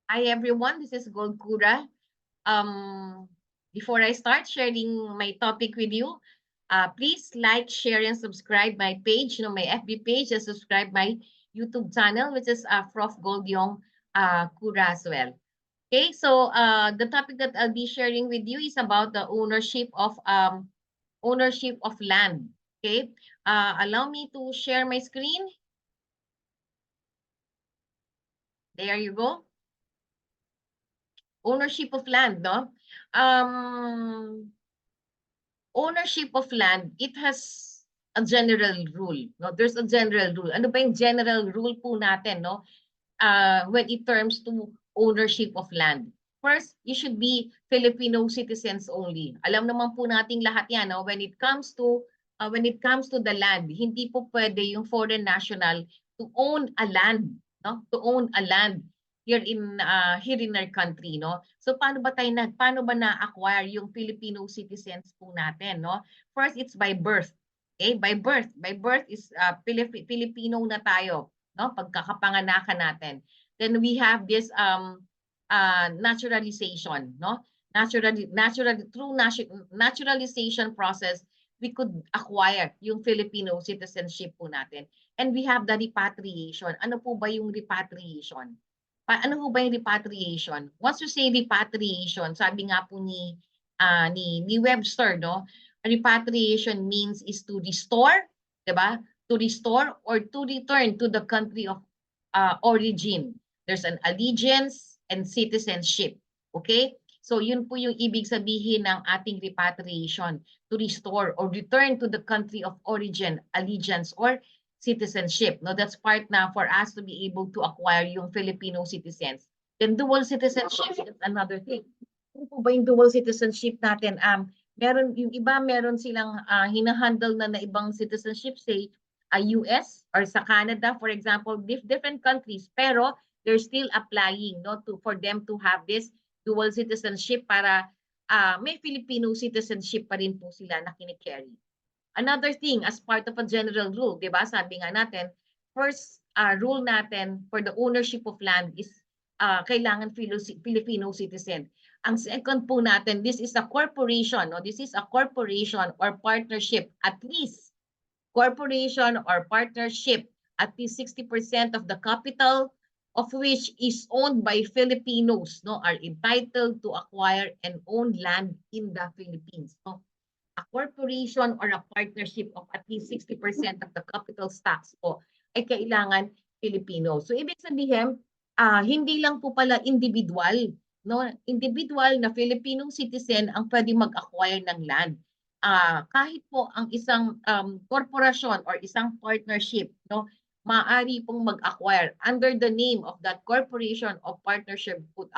Hi everyone, this is Yong-Cura. Before I start sharing my topic with you, please like, share, and subscribe my page, my FB page, and subscribe my YouTube channel, which is Prof. Gold Cura as well. Okay, so the topic that I'll be sharing with you is about the ownership of land. Okay, allow me to share my screen. There you go. Ownership of land, no? Um, Ownership of land, it has a general rule, no? There's a general rule. Ano ba yung general rule po natin, no? When it terms to ownership of land. First, you should be Filipino citizens only. Alam naman po nating lahat yan, no? When it comes to the land, hindi po pwede yung foreign national to own a land, no? To own a land here in our country, no? So paano ba na-acquire yung Filipino citizens po natin, no? First, it's by birth. Okay? By birth is Filipino na tayo, no? Pagkakapanganakan natin. Then we have this naturalization, no? Through naturalization process, we could acquire yung Filipino citizenship po natin. And we have the repatriation. Ano po ba yung repatriation? Ano po ba yung repatriation? Once you say repatriation, sabi nga po ni Webster, no? Repatriation means is to restore, 'di ba? To restore or to return to the country of origin. There's an allegiance and citizenship. Okay? So yun po yung ibig sabihin ng ating repatriation, to restore or return to the country of origin, allegiance or citizenship. No, that's part na for us to be able to acquire yung Filipino citizens. Then dual citizenship is another thing. Ano po ba yung dual citizenship natin? Yung iba meron silang hinahandle na ibang citizenship, say US or sa Canada, for example, different countries, pero they're still applying, no, for them to have this dual citizenship para may Filipino citizenship pa rin po sila na kinikerry. Another thing, as part of a general rule, di ba, sabi nga natin, first rule natin for the ownership of land is kailangan Filipino citizen. Ang second po natin, this is a corporation, no? This is a corporation or partnership, at least corporation or partnership, at least 60% of the capital of which is owned by Filipinos, no, are entitled to acquire and own land in the Philippines. So, a corporation or a partnership of at least 60% of the capital stocks po ay kailangan Filipino. So ibig sabihin, hindi lang po pala individual, no? Individual na Filipino citizen ang pwede mag-acquire ng land. Kahit po ang isang korporasyon or isang partnership, no, maaari pong mag-acquire under the name of that corporation or partnership could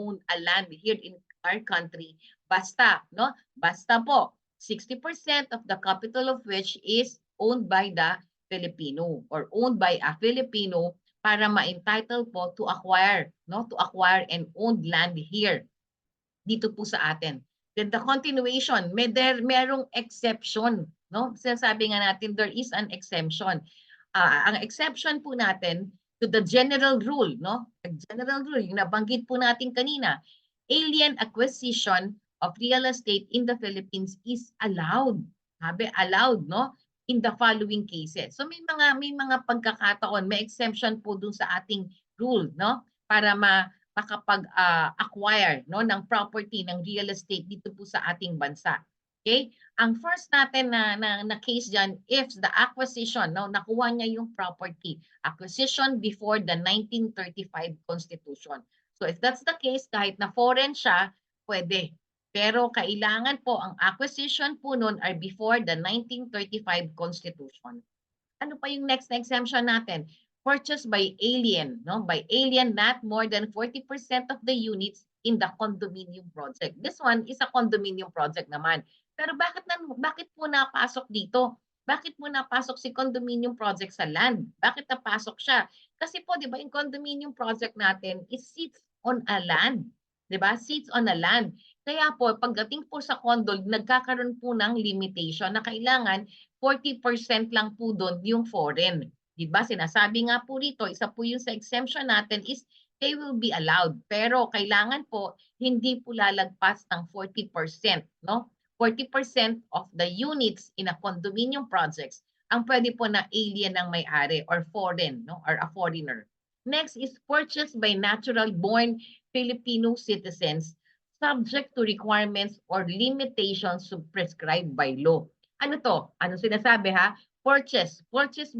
own a land here in our country. Basta, no? Basta po, 60% of the capital of which is owned by the Filipino or owned by a Filipino para ma-entitle po to acquire, no? To acquire and own land here dito po sa atin. Then the continuation, merong exception, no? Sinasabi nga natin there is an exemption. Ang exception po natin to the general rule, no? General rule, yung nabanggit po natin kanina, alien acquisition of real estate in the Philippines is allowed. Sabi, allowed, no? In the following cases. So may mga pagkakataon, may exemption po dun sa ating rule, no? Para makapag-acquire, no, ng property, ng real estate dito po sa ating bansa. Okay? Ang first natin na case dyan, if the acquisition, no, nakuha niya yung property, acquisition before the 1935 Constitution. So if that's the case, kahit na foreign siya, pwede. Pero kailangan po ang acquisition po nun are before the 1935 Constitution. Ano pa yung next na exemption natin? Purchased by alien, no? By alien, not more than 40% of the units in the condominium project. This one is a condominium project naman. Pero bakit po napasok dito? Bakit po napasok si condominium project sa land? Bakit napasok siya? Kasi po, di ba, yung condominium project natin, it sits on a land. Di ba? Sits on a land. Kaya po, pagdating po sa condo, nagkakaroon po ng limitation na kailangan 40% lang po doon yung foreign. Diba? Sinasabi nga po rito, isa po yung sa exemption natin is they will be allowed. Pero kailangan po, hindi po lalagpas ng 40%, no? 40% of the units in a condominium projects ang pwede po na alien ng may-ari or foreign, no? Or a foreigner. Next is purchased by natural-born Filipino citizens subject to requirements or limitations prescribed by law. Ano to? Ano sinasabi ha? Purchased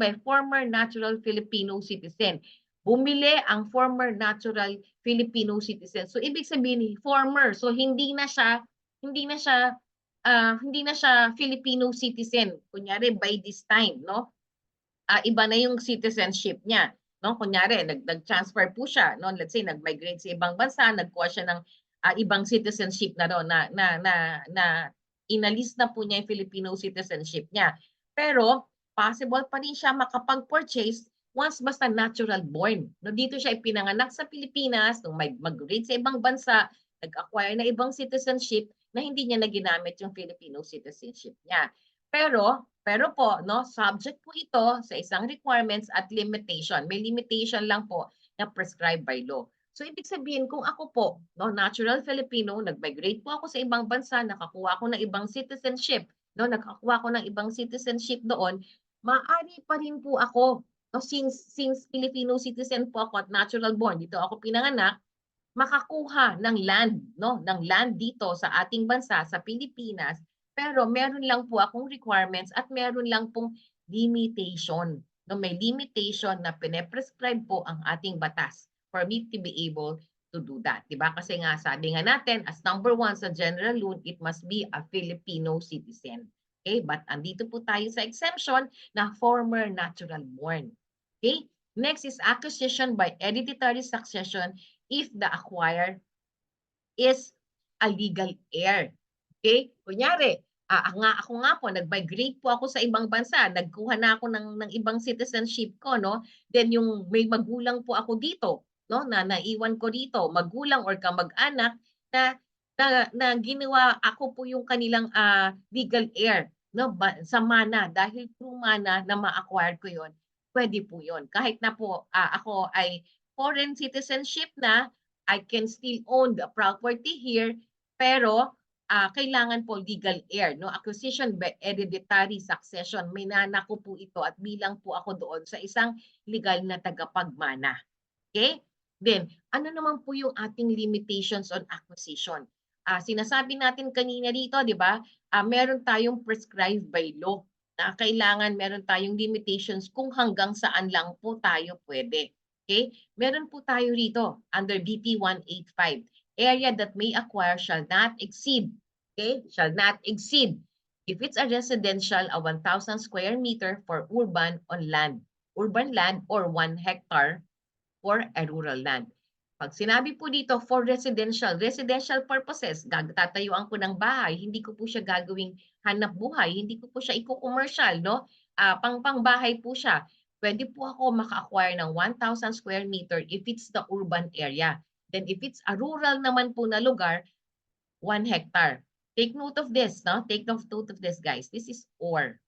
by former natural Filipino citizen. Bumili ang former natural Filipino citizen. So ibig sabihin former. So hindi na siya Filipino citizen. Kunyari by this time, no? Iba na yung citizenship niya, no? Kunyari nag-transfer po siya, no? Let's say nag-migrate sa ibang bansa, nagkuha siya ng ibang citizenship na doon na inalis na po niya yung Filipino citizenship niya. Pero possible pa rin siya makapag-purchase once basta natural born. No, dito siya ipinanganak sa Pilipinas, nung mag-migrate sa ibang bansa, nag-acquire na ibang citizenship na hindi niya na ginamit yung Filipino citizenship niya. Pero po, no, subject po ito sa isang requirements at limitation. May limitation lang po na prescribed by law. So ibig sabihin kung ako po, no, natural Filipino, nag-migrate po ako sa ibang bansa, nakakuha ako ng ibang citizenship, no, nakakuha ako ng ibang citizenship doon, maaari pa rin po ako, no, since Filipino citizen po ako at natural born, dito ako pinanganak, makakuha ng land, no, ng land dito sa ating bansa, sa Pilipinas, pero meron lang po akong requirements at meron lang pong limitation. No, may limitation na pine-prescribe po ang ating batas for me to be able to do that. Diba? Kasi nga sabi nga natin, as number 1 sa general rule, it must be a Filipino citizen. Okay? But andito po tayo sa exemption na former natural born. Okay? Next is acquisition by hereditary succession if the acquired is a legal heir. Okay? Kunyari, ako nga po, nag-migrate po ako sa ibang bansa, nagkuha na ako ng ibang citizenship ko, no? Then yung may magulang po ako dito, no? Na naiwan ko dito, magulang or kamag-anak na ginawa ako po yung kanilang legal heir, no? Sa mana, dahil through mana na ma-acquire ko yon, pwede po yon. Kahit na po ako ay foreign citizenship na, I can still own the property here, pero kailangan po legal heir, no? Acquisition by hereditary succession. May nana ko po ito at bilang po ako doon sa isang legal na tagapagmana. Okay? Then, ano naman po yung ating limitations on acquisition? Sinasabi natin kanina dito, di ba? Meron tayong prescribed by law na kailangan meron tayong limitations kung hanggang saan lang po tayo pwede. Okay? Meron po tayo rito under BP 185. Area that may acquire shall not exceed, okay, shall not exceed, if it's a residential, a 1,000 square meter for urban land or 1 hectare for a rural land. Pag sinabi po dito for residential purposes, tatayuan ko ng bahay, hindi ko po siya gagawing hanap buhay, hindi ko po siya i-commercial, no? Pangbahay po siya. Pwede po ako maka-acquire ng 1,000 square meter if it's the urban area. Then if it's a rural naman po na lugar, 1 hectare. Take note of this, no? Take note of this, guys. This is or.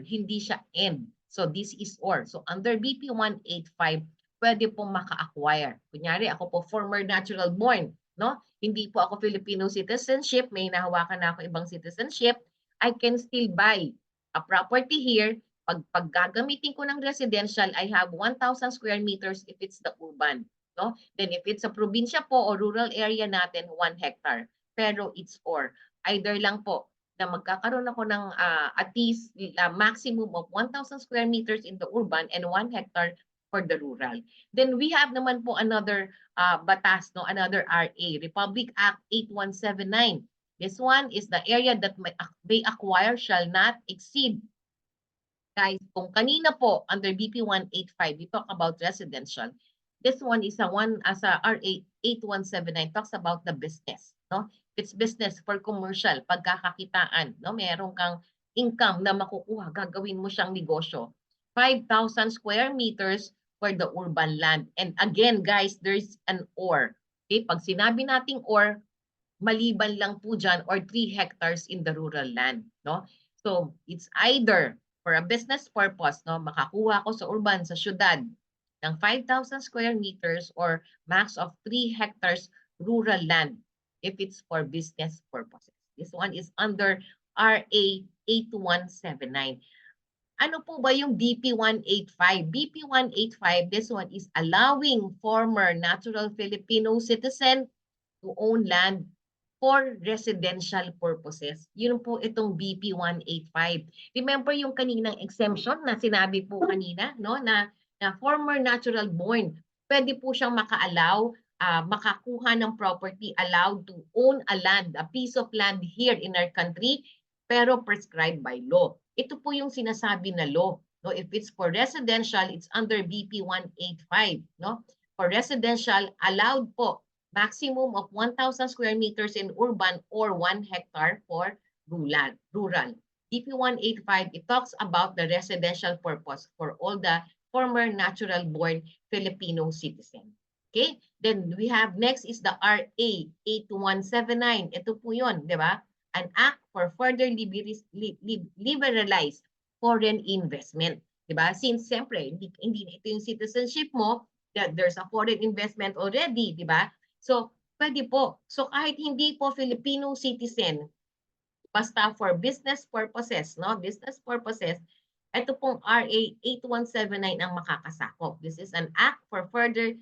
Hindi siya and. So this is or. So under BP 185, pwede pong maka-acquire. Kunyari, ako po former natural born, no? Hindi po ako Filipino citizenship, may nahawakan na ako ibang citizenship. I can still buy a property here. Pag gagamitin ko ng residential, I have 1,000 square meters if it's the urban. No? Then if it's a probinsya po o rural area natin, 1 hectare. Pero it's or. Either lang po na magkakaroon ako ng at least maximum of 1,000 square meters in the urban and 1 hectare for the rural. Then we have naman po another batas, no? Another RA, Republic Act 8179. This one is the area that may acquire shall not exceed. Guys, kung kanina po under BP 185, we talk about residential. This one is a RA 8179, talks about the business, no? It's business for commercial, pagkakakitaan, no? Meron kang income na makukuha, gagawin mo siyang negosyo. 5,000 square meters for the urban land. And again, guys, there's an or. Okay, pag sinabi nating or, maliban lang po dyan or 3 hectares in the rural land, no? So, it's either for a business purpose, no, makakuha ko sa urban, sa syudad, ng 5,000 square meters or max of 3 hectares rural land if it's for business purposes. This one is under RA 8179. Ano po ba yung BP 185? BP 185, this one is allowing former natural Filipino citizen to own land for residential purposes. Yun po itong BP 185. Remember yung kaninang exemption na sinabi po kanina, no? Na former natural born, pwede po siyang maka-allow, makakuha ng property, allowed to own a land, a piece of land here in our country, pero prescribed by law. Ito po yung sinasabi na law. No? If it's for residential, it's under BP 185. No? For residential, allowed po maximum of 1,000 square meters in urban or 1 hectare for rural. BP 185, it talks about the residential purpose for all the former natural-born Filipino citizen. Okay? Then we have next is the RA 8179. Ito po yun, di ba? An act for further liberalize foreign investment. Di ba? Since siyempre, hindi ito yung citizenship mo, that there's a foreign investment already, di ba? So, pwede po. So, kahit hindi po Filipino citizen, basta for business purposes, no? Business purposes, ito pong RA 8179 ang makakasakop. This is an act for further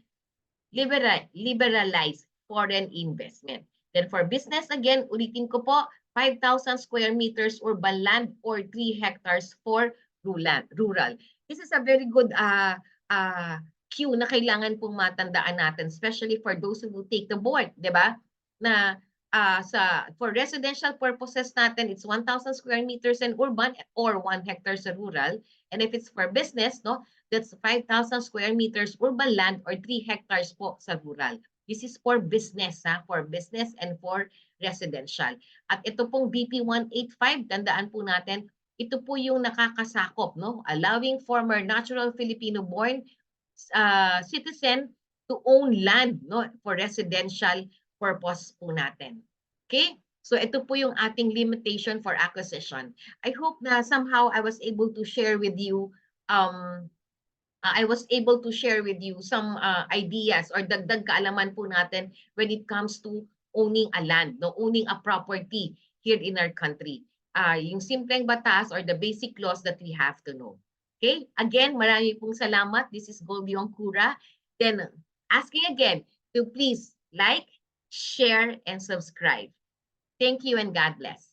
liberalize foreign investment. Then for business, again, ulitin ko po, 5,000 square meters urban land or 3 hectares for rural. This is a very good cue na kailangan pong matandaan natin, especially for those who will take the board, di ba? Na for residential purposes natin, it's 1,000 square meters in urban or 1 hectare sa rural. And if it's for business, no, that's 5,000 square meters urban land or 3 hectares po sa rural. This is for business, for business and for residential. At ito pong BP 185, tandaan po natin, ito po yung nakakasakop, no? Allowing former natural Filipino-born citizen to own land, no, for residential purpose po natin. Okay? So ito po yung ating limitation for acquisition. I hope na somehow I was able to share with you some ideas or dagdag kaalaman po natin when it comes to owning a land, no, owning a property here in our country. Yung simpleng batas or the basic laws that we have to know. Okay? Again, marami pong salamat. This is Yong-Cura. Then asking again to please like, share, and subscribe. Thank you and God bless.